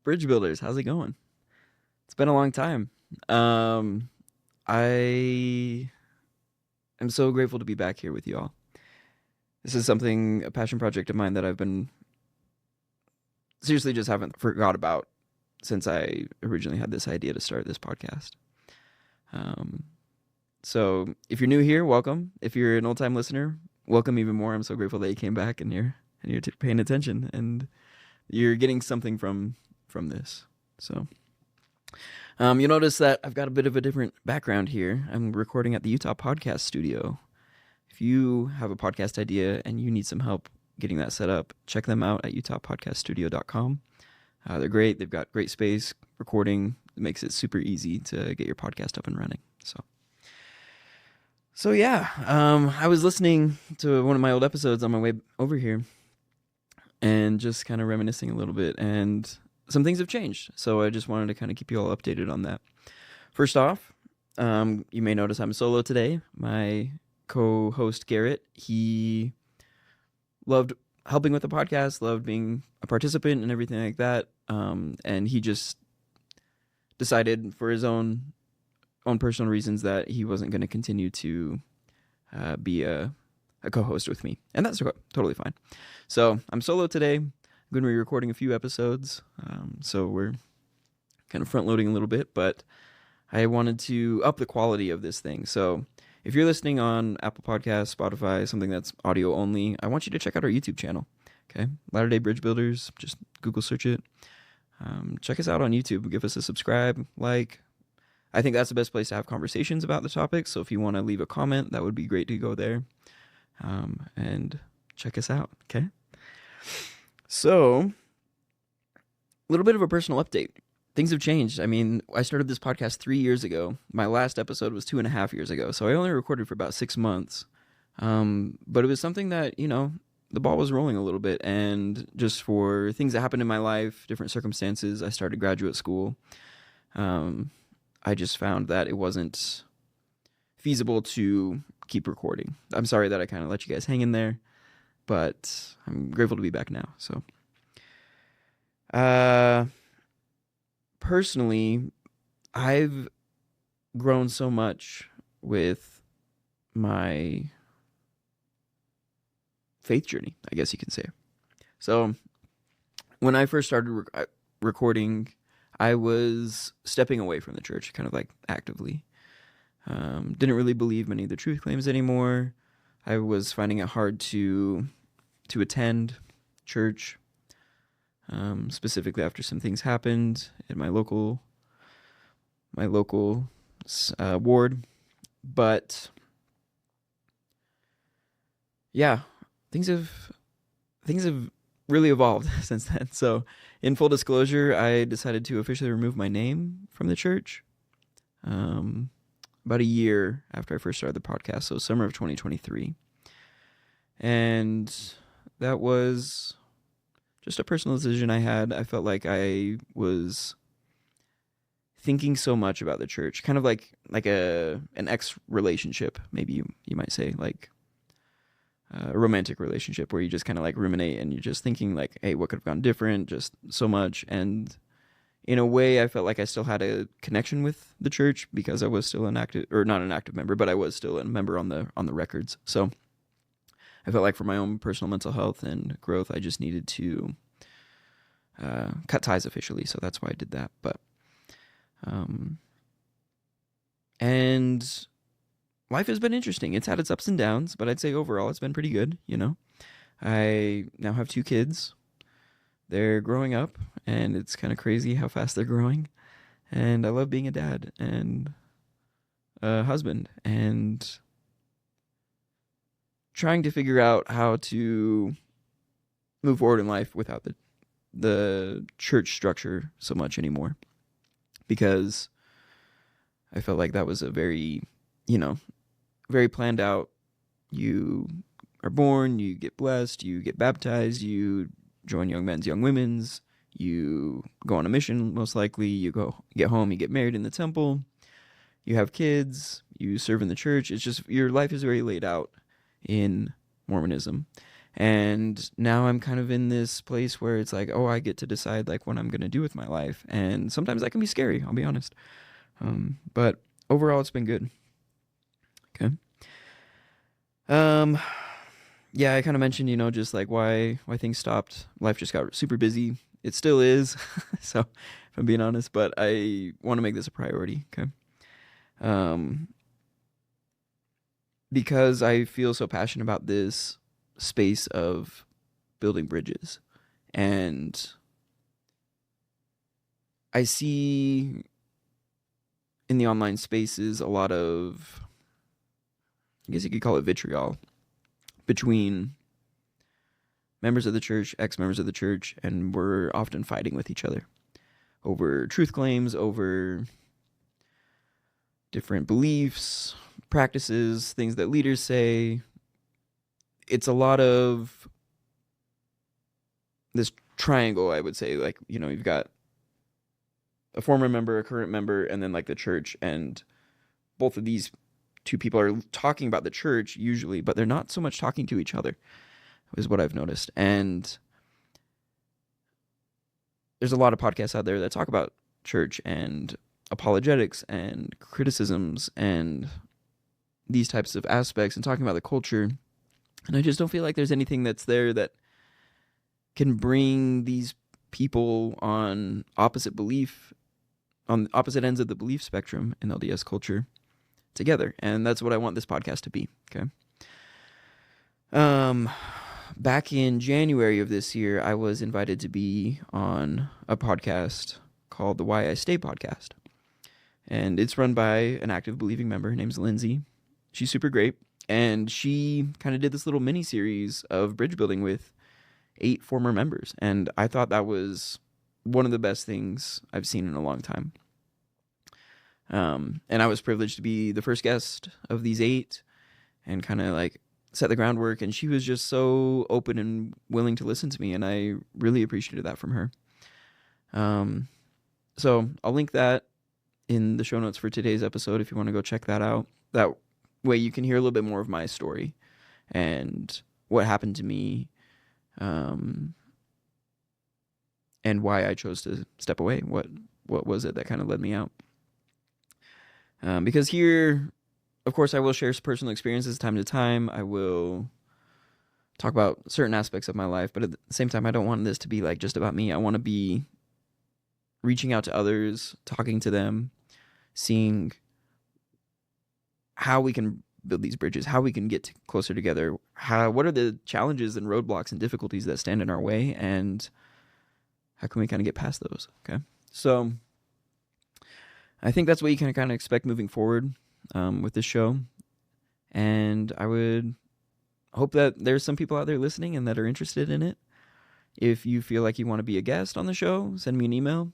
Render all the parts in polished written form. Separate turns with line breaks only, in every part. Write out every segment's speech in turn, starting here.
Bridge Builders, how's it going? It's been a long time. I am so grateful to be back here with y'all. This is a passion project of mine that I've been seriously just haven't forgot about since I originally had this idea to start this podcast. Um, so if you're new here, welcome. If you're an old time listener, welcome even more. I'm so grateful that you came back and you're paying attention and you're getting something from this. So. You'll notice that I've got a bit of a different background here. I'm recording at the Utah Podcast Studio. If you have a podcast idea and you need some help getting that set up, check them out at utahpodcaststudio.com. They're great. They've got great space, recording. It makes it super easy to get your podcast up and running. So yeah, I was listening to one of my old episodes on my way over here and just kind of reminiscing a little bit, and some things have changed, so I just wanted to kind of keep you all updated on that. First off, you may notice I'm solo today. My co-host Garrett, he loved helping with the podcast, loved being a participant and everything like that, and he just decided for his own personal reasons that he wasn't going to continue to be a co-host with me, and that's totally fine. So I'm solo today. I'm going to be recording a few episodes, so we're kind of front-loading a little bit, but I wanted to up the quality of this thing. So if you're listening on Apple Podcasts, Spotify, something that's audio only, I want you to check out our YouTube channel, okay? Latter-day Bridge Builders, just Google search it. Check us out on YouTube. Give us a subscribe, like. I think that's the best place to have conversations about the topic, so if you want to leave a comment, that would be great to go there, and check us out, okay? So, a little bit of a personal update. Things have changed. I mean, I started this podcast 3 years ago. My last episode was 2.5 years ago, so I only recorded for about 6 months. But it was something that, the ball was rolling a little bit, and just for things that happened in my life, different circumstances, I started graduate school. I just found that it wasn't feasible to keep recording. I'm sorry that I kind of let you guys hang in there, but I'm grateful to be back now. So, personally, I've grown so much with my faith journey, I guess you can say. So, when I first started recording, I was stepping away from the church, kind of like actively. Didn't really believe many of the truth claims anymore. I was finding it hard to attend church, specifically after some things happened in my local ward. But yeah, things have really evolved since then. So, in full disclosure, I decided to officially remove my name from the church about a year after I first started the podcast, so summer of 2023. And that was just a personal decision I had. I felt like I was thinking so much about the church, kind of like an ex relationship, maybe you might say, like a romantic relationship where you just kind of like ruminate and you're just thinking like, hey, what could have gone different? Just so much. And in a way, I felt like I still had a connection with the church because I was still not an active member, but I was still a member on the records. So I felt like for my own personal mental health and growth, I just needed to cut ties officially. So that's why I did that. But and life has been interesting. It's had its ups and downs, but I'd say overall it's been pretty good. I now have 2 kids. They're growing up, and it's kind of crazy how fast they're growing. And I love being a dad and a husband and trying to figure out how to move forward in life without the church structure so much anymore. Because I felt like that was a very, very planned out. You are born, you get blessed, you get baptized, you join Young Men's, Young Women's, you go on a mission, most likely, you get home, you get married in the temple, you have kids, you serve in the church. It's just, your life is very laid out in Mormonism. And now I'm kind of in this place where it's like, oh, I get to decide like what I'm going to do with my life. And sometimes that can be scary, I'll be honest. But overall, it's been good. Okay. Um, yeah, I kind of mentioned, just like why things stopped. Life just got super busy. It still is. So if I'm being honest, but I want to make this a priority. Okay. Um, because I feel so passionate about this space of building bridges. And I see in the online spaces a lot of, I guess you could call it vitriol between members of the church, ex-members of the church, and we're often fighting with each other over truth claims, over different beliefs, practices, things that leaders say. It's a lot of this triangle, I would say. Like, you've got a former member, a current member, and then like the church. And both of these two people are talking about the church usually, but they're not so much talking to each other, is what I've noticed. And there's a lot of podcasts out there that talk about church and apologetics and criticisms and these types of aspects and talking about the culture. And I just don't feel like there's anything that's there that can bring these people on opposite opposite ends of the belief spectrum in LDS culture together. And that's what I want this podcast to be. Okay. Back in January of this year, I was invited to be on a podcast called the Why I Stay podcast. And it's run by an active believing member. Her name's Lindsay. She's super great. And she kind of did this little mini series of bridge building with 8 former members. And I thought that was one of the best things I've seen in a long time. And I was privileged to be the first guest of these 8 and kind of like set the groundwork. And she was just so open and willing to listen to me. And I really appreciated that from her. So I'll link that in the show notes for today's episode if you want to go check that out. That way you can hear a little bit more of my story and what happened to me, and why I chose to step away. What was it that kind of led me out? Because here, of course, I will share personal experiences time to time. I will talk about certain aspects of my life, but at the same time, I don't want this to be like just about me. I want to be reaching out to others, talking to them, seeing how we can build these bridges, how we can get closer together, what are the challenges and roadblocks and difficulties that stand in our way, and how can we kind of get past those. Okay, so I think that's what you can kind of expect moving forward with this show, and I would hope that there's some people out there listening and that are interested in it. If you feel like you want to be a guest on the show, send me an email.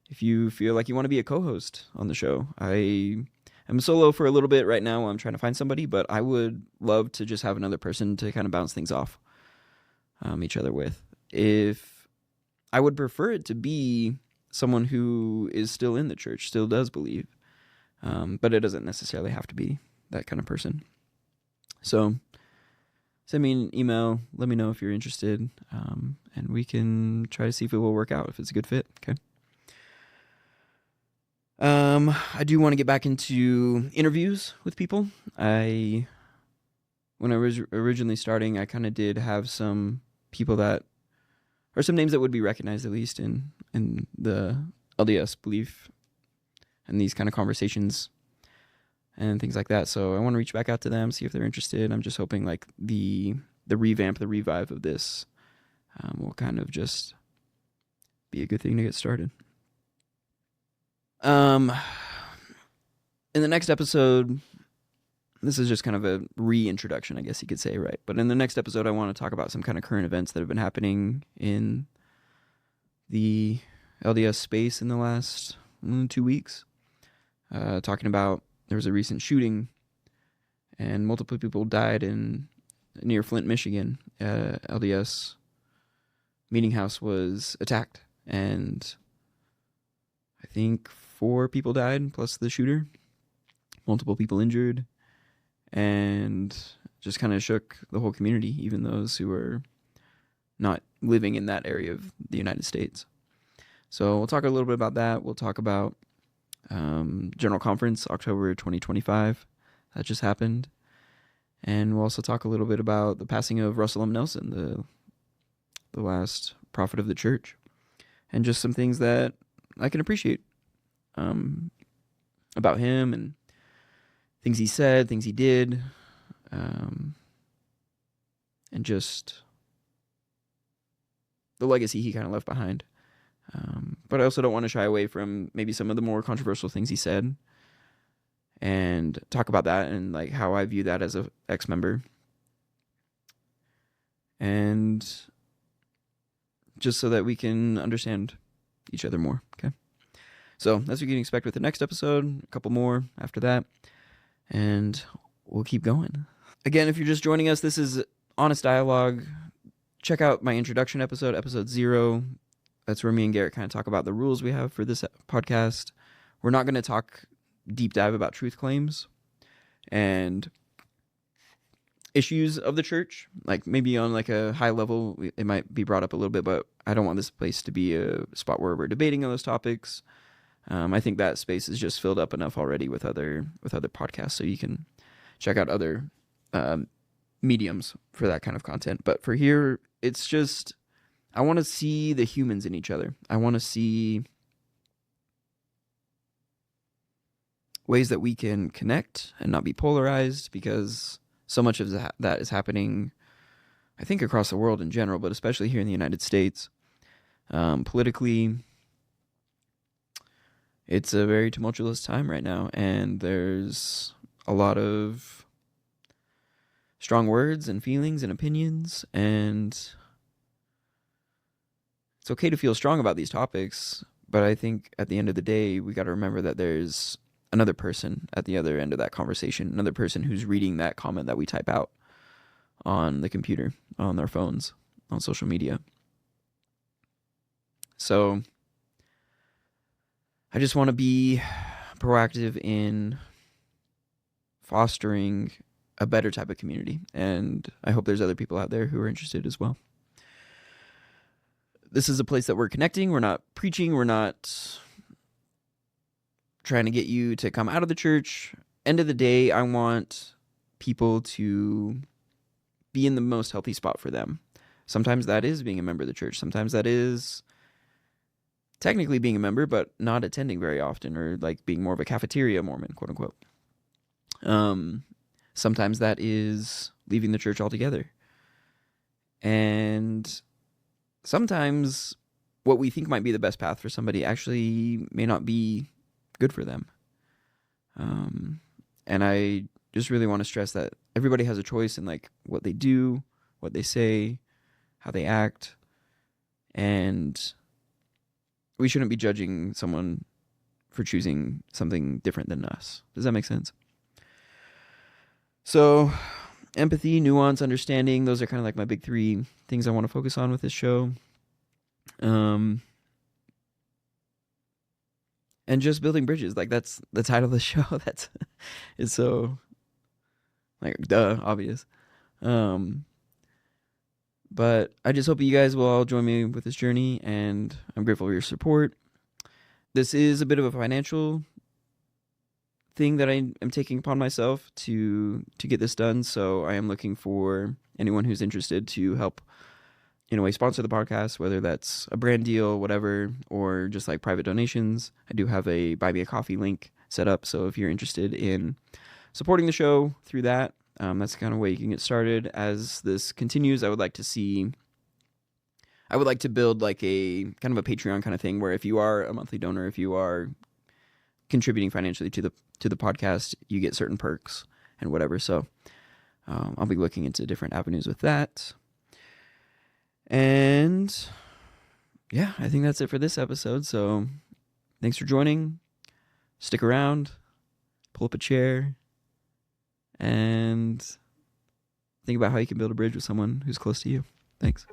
If you feel like you want to be a co-host on the show, I'm solo for a little bit right now. I'm trying to find somebody, but I would love to just have another person to kind of bounce things off each other with. If I would prefer it to be someone who is still in the church, still does believe, but it doesn't necessarily have to be that kind of person. So send me an email. Let me know if you're interested, and we can try to see if it will work out, if it's a good fit. Okay. I do want to get back into interviews with people. When I was originally starting, I kind of did have some people that, or some names that would be recognized at least in the LDS belief and these kind of conversations and things like that. So I want to reach back out to them, see if they're interested. I'm just hoping like the revive of this will kind of just be a good thing to get started. In the next episode, this is just kind of a reintroduction, I guess you could say, right? But in the next episode, I want to talk about some kind of current events that have been happening in the LDS space in the last 2 weeks. Talking about there was a recent shooting and multiple people died near Flint, Michigan. LDS meeting house was attacked, and I think 4 people died plus the shooter, multiple people injured, and just kind of shook the whole community, even those who were not living in that area of the United States. So we'll talk a little bit about that. We'll talk about General Conference, October 2025. That just happened. And we'll also talk a little bit about the passing of Russell M. Nelson, the last prophet of the church, and just some things that I can appreciate about him and things he said, things he did, and just the legacy he kind of left behind. But I also don't want to shy away from maybe some of the more controversial things he said and talk about that and like how I view that as a ex-member. And just so that we can understand each other more, okay? So that's what you can expect with the next episode, a couple more after that, and we'll keep going. Again, if you're just joining us, this is Honest Dialogue. Check out my introduction episode, episode 0. That's where me and Garrett kind of talk about the rules we have for this podcast. We're not going to talk deep dive about truth claims and issues of the church. Like maybe on like a high level, it might be brought up a little bit, but I don't want this place to be a spot where we're debating on those topics. I think that space is just filled up enough already with other podcasts, so you can check out other mediums for that kind of content. But for here, it's just I want to see the humans in each other. I want to see ways that we can connect and not be polarized, because so much of that is happening, I think, across the world in general, but especially here in the United States. Politically, it's a very tumultuous time right now, and there's a lot of strong words and feelings and opinions, and it's okay to feel strong about these topics, but I think at the end of the day, we got to remember that there's another person at the other end of that conversation, another person who's reading that comment that we type out on the computer, on their phones, on social media. So I just want to be proactive in fostering a better type of community, and I hope there's other people out there who are interested as well. This is a place that we're connecting. We're not preaching. We're not trying to get you to come out of the church. End of the day, I want people to be in the most healthy spot for them. Sometimes that is being a member of the church. Sometimes that is technically being a member, but not attending very often, or like being more of a cafeteria Mormon, quote unquote. Sometimes that is leaving the church altogether. And sometimes what we think might be the best path for somebody actually may not be good for them. And I just really want to stress that everybody has a choice in like what they do, what they say, how they act, and we shouldn't be judging someone for choosing something different than us. Does that make sense? So empathy, nuance, understanding, those are kind of like my big 3 things I want to focus on with this show. And just building bridges. Like that's the title of the show. It's so like obvious. But I just hope you guys will all join me with this journey, and I'm grateful for your support. This is a bit of a financial thing that I am taking upon myself to get this done. So I am looking for anyone who's interested to help in a way sponsor the podcast, whether that's a brand deal, whatever, or just like private donations. I do have a Buy Me a Coffee link set up. So if you're interested in supporting the show through that, that's the kind of way you can get started. As this continues, I would like to build like a kind of a Patreon kind of thing, where if you are a monthly donor, if you are contributing financially to the podcast, you get certain perks and whatever. So I'll be looking into different avenues with that. And yeah, I think that's it for this episode. So thanks for joining. Stick around, pull up a chair, and think about how you can build a bridge with someone who's close to you. Thanks.